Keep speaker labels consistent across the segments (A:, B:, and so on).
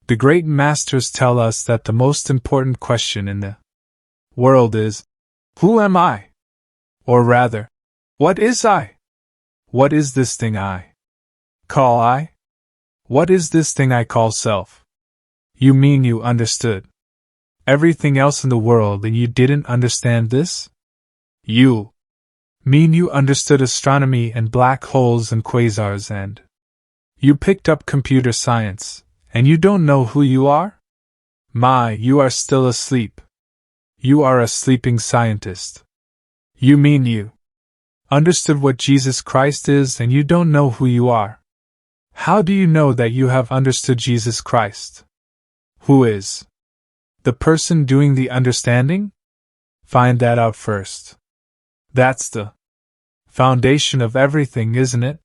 A: The great masters tell us that the most important question in the world is, who am I? Or rather, what is I? What is this thing I call I? What is this thing I call self? You mean you understood everything else in the world and you didn't understand this? You mean you understood astronomy and black holes and quasars and you picked up computer science, and you don't know who you are? My, you are still asleep. You are a sleeping scientist. You mean you understood what Jesus Christ is and you don't know who you are? How do you know that you have understood Jesus Christ? Who is the person doing the understanding? Find that out first. That's the foundation of everything, isn't it?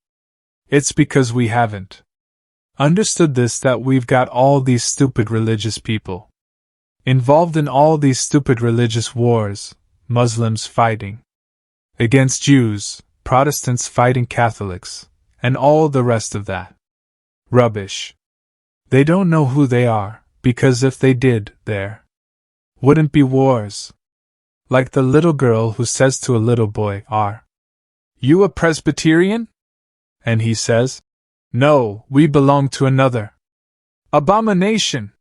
A: It's because we haven't understood this that we've got all these stupid religious people involved in all these stupid religious wars, Muslims fighting against Jews, Protestants fighting Catholics, and all the rest of that rubbish. They don't know who they are, because if they did, there wouldn't be wars. Like the little girl who says to a little boy, "Are you a Presbyterian?" And he says, "No, we belong to another abomination."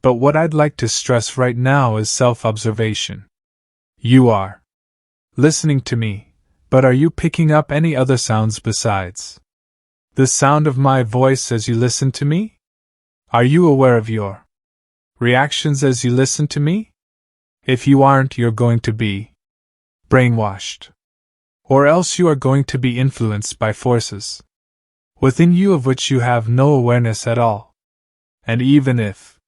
A: But what I'd like to stress right now is self-observation. You are listening to me, but are you picking up any other sounds besides the sound of my voice as you listen to me? Are you aware of your reactions as you listen to me? If you aren't, you're going to be brainwashed. Or else you are going to be influenced by forces within you of which you have no awareness at all. And even if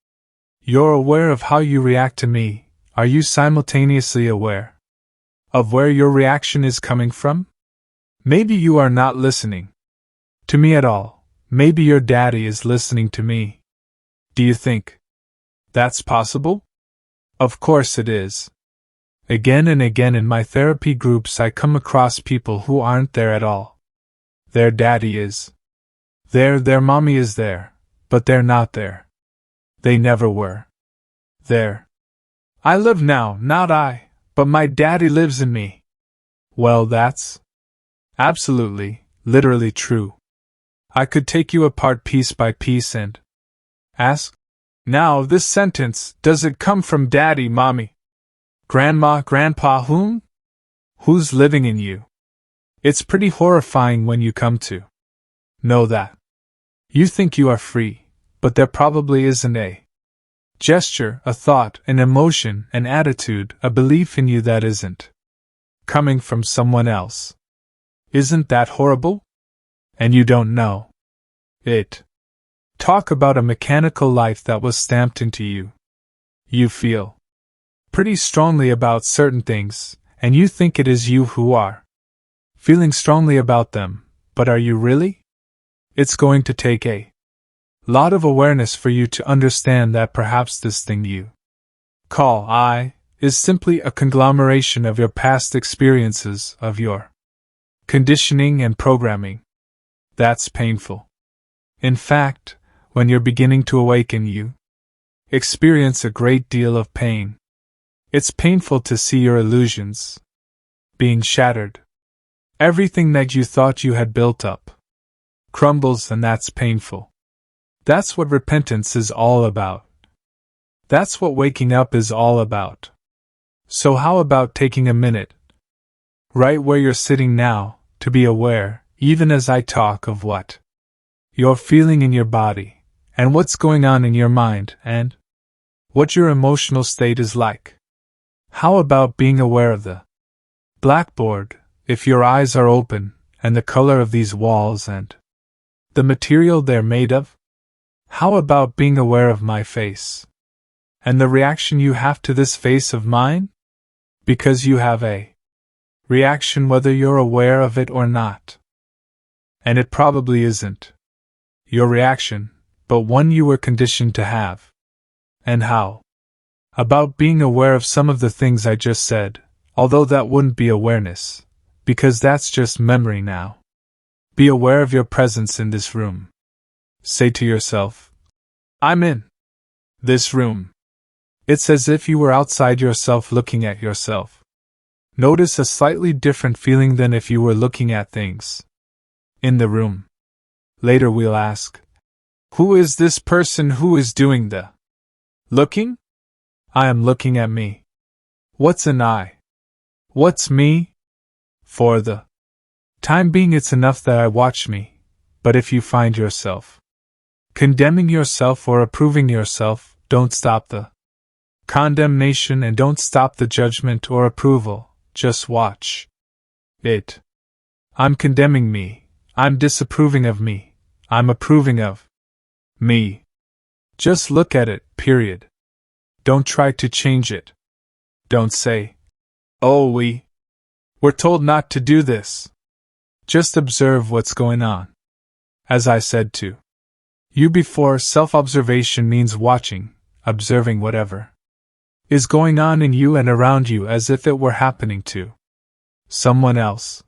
A: you're aware of how you react to me, are you simultaneously aware of where your reaction is coming from? Maybe you are not listening to me at all. Maybe your daddy is listening to me. Do you think that's possible? Of course it is. Again and again in my therapy groups I come across people who aren't there at all. Their daddy is there, their mommy is there, but they're not there. They never were there. I live now, not I, but my daddy lives in me. Well, that's absolutely, literally true. I could take you apart piece by piece and ask, now this sentence, does it come from daddy, mommy, grandma, grandpa, whom? Who's living in you? It's pretty horrifying when you come to know that. You think you are free, but there probably isn't a gesture, a thought, an emotion, an attitude, a belief in you that isn't coming from someone else. Isn't that horrible? And you don't know it. Talk about a mechanical life that was stamped into you. You feel pretty strongly about certain things, and you think it is you who are feeling strongly about them, but are you really? It's going to take a lot of awareness for you to understand that perhaps this thing you call I is simply a conglomeration of your past experiences, of your conditioning and programming. That's painful. In fact, when you're beginning to awaken, you experience a great deal of pain. It's painful to see your illusions being shattered. Everything that you thought you had built up crumbles, and that's painful. That's what repentance is all about. That's what waking up is all about. So how about taking a minute, right where you're sitting now, to be aware, even as I talk, of what you're feeling in your body, and what's going on in your mind, and what your emotional state is like. How about being aware of the blackboard, if your eyes are open, and the color of these walls and the material they're made of? How about being aware of my face, and the reaction you have to this face of mine? Because you have a reaction whether you're aware of it or not. And it probably isn't your reaction, but one you were conditioned to have. And how about being aware of some of the things I just said, although that wouldn't be awareness, because that's just memory now. Be aware of your presence in this room. Say to yourself, I'm in This room. It's as if you were outside yourself looking at yourself. Notice a slightly different feeling than if you were looking at things in the room. Later we'll ask, who is this person who is doing the looking? I am looking at me. What's an I? What's me? For the time being, it's enough that I watch me, but if you find yourself condemning yourself or approving yourself, don't stop the condemnation and don't stop the judgment or approval, just watch it. I'm condemning me, I'm disapproving of me, I'm approving of me. Just look at it, period. Don't try to change it. Don't say, oh, we're told not to do this. Just observe what's going on. As I said to you before, self-observation means watching, observing whatever is going on in you and around you as if it were happening to someone else.